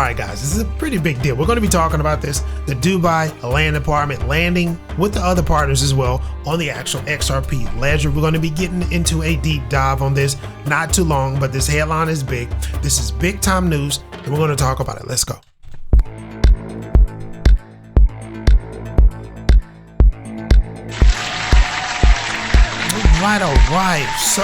All right, guys, this is a pretty big deal. We're going to be talking about this, the Dubai land department landing with the other partners as well on the actual XRP Ledger. We're going to be getting into a deep dive on this, not too long, but this headline is big. This is big time news, and we're going to talk about it. Let's go. All right. So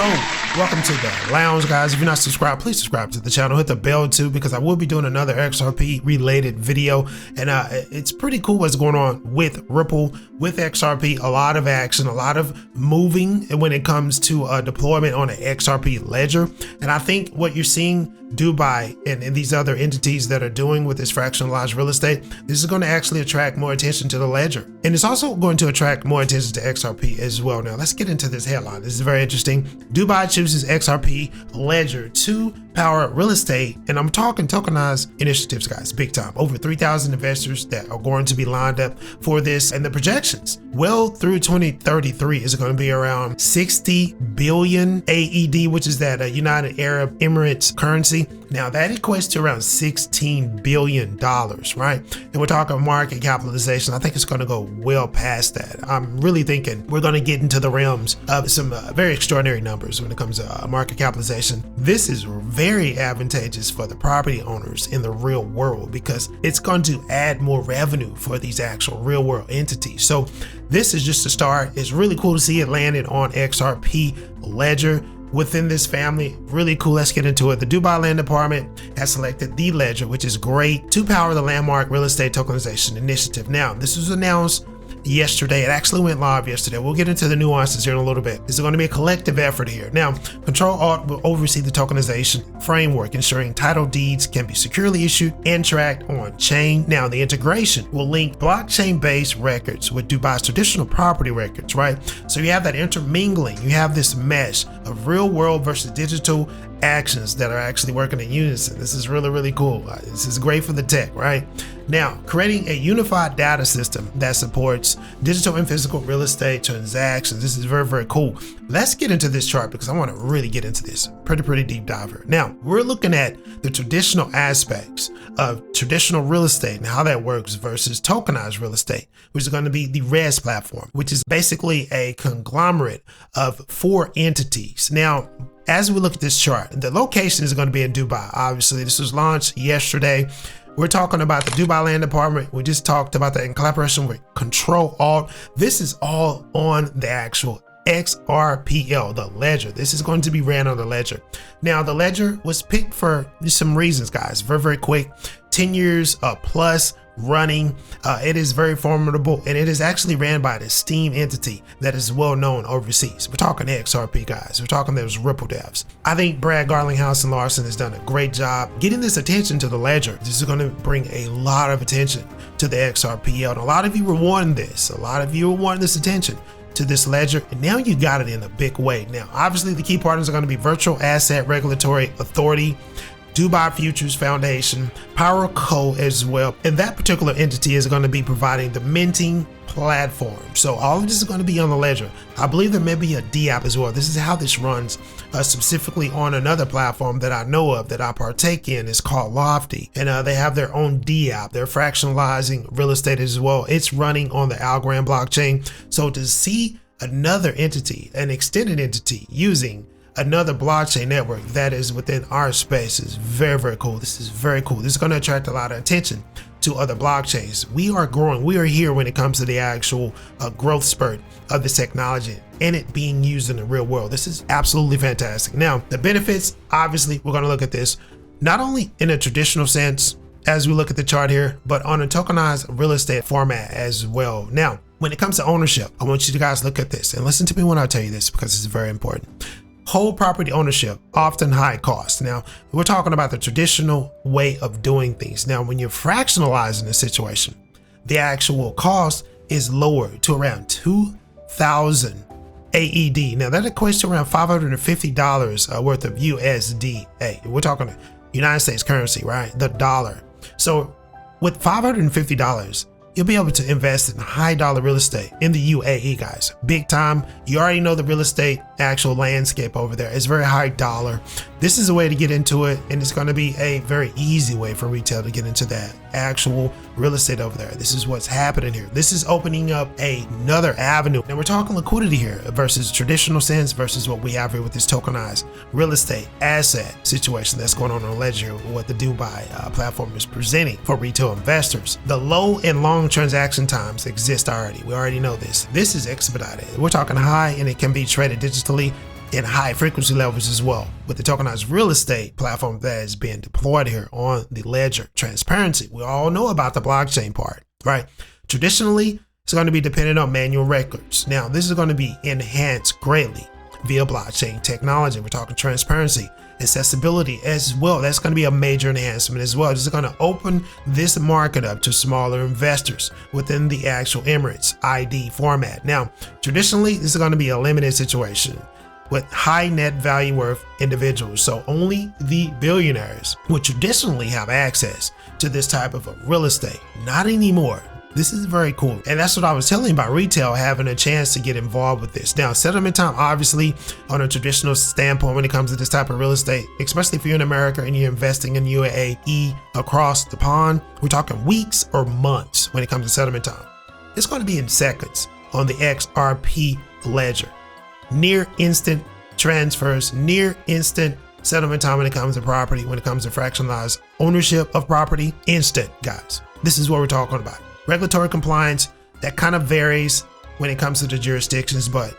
welcome to the lounge, guys. If you're not subscribed, please subscribe to the channel. Hit the bell too, because I will be doing another XRP related video. And it's pretty cool what's going on with Ripple, with XRP. A lot of action, a lot of moving when it comes to deployment on an XRP ledger. And I think what you're seeing Dubai and these other entities that are doing with this fractionalized real estate, this is going to actually attract more attention to the ledger. And it's also going to attract more attention to XRP as well. Now let's get into this headline. This is very interesting. Dubai chooses XRP Ledger to power real estate. And I'm talking tokenized initiatives, guys, big time. Over 3,000 investors that are going to be lined up for this. And the projections, well, through 2033 is going to be around 60 billion AED, which is that United Arab Emirates currency. Now that equates to around $16 billion, right? And we're talking market capitalization. I think it's going to go well past that. I'm really thinking we're going to get into the realms of some very extraordinary numbers when it comes to market capitalization. This is very advantageous for the property owners in the real world because it's going to add more revenue for these actual real world entities. So this is just a start. It's really cool to see it landed on XRP Ledger. Within this family, really cool. Let's get into it. The Dubai Land Department has selected the Ledger, which is great, to power the landmark Real Estate Tokenization Initiative. Now, this was announced yesterday. It actually went live yesterday. We'll get into the nuances here in a little bit. This is going to be a collective effort here. Now, Ctrl will oversee the tokenization framework, ensuring title deeds can be securely issued and tracked on chain. Now, the integration will link blockchain-based records with Dubai's traditional property records, right? So you have that intermingling. You have this mesh of real world versus digital actions that are actually working in unison. This is really, really cool. This is great for the tech, right? Now, creating a unified data system that supports digital and physical real estate transactions. This is very, very cool. Let's get into this chart because I want to really get into this. Pretty deep dive here. Now, we're looking at the traditional aspects of traditional real estate and how that works versus tokenized real estate, which is going to be the REES platform, which is basically a conglomerate of 4 entities. Now, as we look at this chart, the location is going to be in Dubai. Obviously, this was launched yesterday. We're talking about the Dubai Land Department. We just talked about that in collaboration with Ctrl. This is all on the actual XRPL, the ledger. This is going to be ran on the ledger. Now, the ledger was picked for some reasons, guys. Very quick. 10 years plus running. It is very formidable, and it is actually ran by an esteemed entity that is well known overseas. We're talking XRP, guys. We're talking those Ripple devs. I think Brad Garlinghouse and Larson has done a great job getting this attention to the ledger. This is going to bring a lot of attention to the XRPL, and a lot of you were wanting this. A lot of you were wanting this attention to this ledger, and now you got it in a big way. Now, obviously, the key partners are going to be Virtual Asset Regulatory Authority, Dubai Futures Foundation, PowerCo as well. And that particular entity is going to be providing the minting platform. So all of this is going to be on the ledger. I believe there may be a D app as well. This is how this runs specifically on another platform that I know of that I partake in. It's called Lofty, and they have their own D app. They're fractionalizing real estate as well. It's running on the Algorand blockchain. So to see another entity, an extended entity using another blockchain network that is within our space is very cool. This is very cool. This is going to attract a lot of attention to other blockchains. We are growing. We are here when it comes to the actual growth spurt of this technology and it being used in the real world. This is absolutely fantastic. Now, the benefits, obviously, we're going to look at this not only in a traditional sense as we look at the chart here, but on a tokenized real estate format as well. Now, when it comes to ownership, I want you to guys look at this and listen to me when I tell you this because it's very important. Whole property ownership, often high cost. Now, we're talking about the traditional way of doing things. Now, when you're fractionalizing a situation, the actual cost is lower to around 2,000 AED. Now, that equates to around $550 worth of USD. We're talking United States currency, right? The dollar. So with $550, you'll be able to invest in high dollar real estate in the UAE, guys. Big time. You already know the real estate actual landscape over there. It's very high dollar. This is a way to get into it, and it's going to be a very easy way for retail to get into that actual real estate over there. This is what's happening here. This is opening up another avenue. And we're talking liquidity here versus traditional sense versus what we have here with this tokenized real estate asset situation that's going on Ledger, what the Dubai platform is presenting for retail investors. The low and long transaction times exist already. We already know this. This is expedited. We're talking high, and it can be traded digitally in high frequency levels as well with the tokenized real estate platform that is being deployed here on the Ledger. Transparency. We all know about the blockchain part, right? Traditionally, it's going to be dependent on manual records. Now, this is going to be enhanced greatly via blockchain technology. We're talking transparency, accessibility as well. That's going to be a major enhancement as well. This is going to open this market up to smaller investors within the actual Emirates ID format. Now, traditionally, this is going to be a limited situation with high net value worth individuals. So only the billionaires would traditionally have access to this type of real estate. Not anymore. This is very cool. And that's what I was telling you about retail having a chance to get involved with this. Now, settlement time, obviously, on a traditional standpoint when it comes to this type of real estate, especially if you're in America and you're investing in UAE across the pond, we're talking weeks or months when it comes to settlement time. It's going to be in seconds on the XRP Ledger. Near instant transfers, near instant settlement time when it comes to property, when it comes to fractionalized ownership of property, instant, guys. This is what we're talking about. Regulatory compliance, that kind of varies when it comes to the jurisdictions, but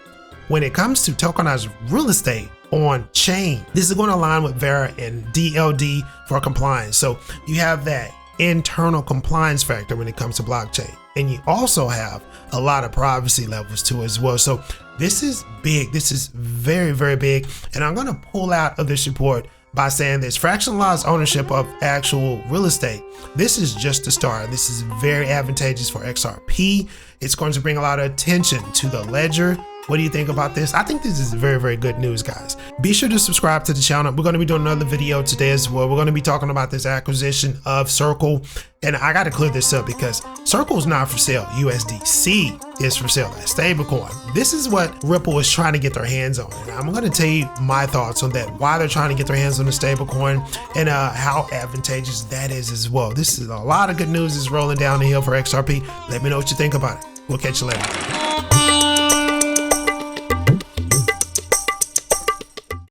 when it comes to tokenized real estate on chain, this is going to align with Vera and DLD for compliance. So you have that internal compliance factor when it comes to blockchain. And you also have a lot of privacy levels too as well. So this is big. This is very, very big. And I'm going to pull out of this report by saying this: fractionalized ownership of actual real estate. This is just the start. This is very advantageous for XRP. It's going to bring a lot of attention to the ledger. What do you think about this? I think this is very, very good news, guys. Be sure to subscribe to the channel. We're going to be doing another video today as well. We're going to be talking about this acquisition of Circle. And I got to clear this up because Circle is not for sale. USDC is for sale, that stablecoin. This is what Ripple is trying to get their hands on. And I'm going to tell you my thoughts on that, why they're trying to get their hands on the stablecoin, and how advantageous that is as well. This is a lot of good news is rolling down the hill for XRP. Let me know what you think about it. We'll catch you later.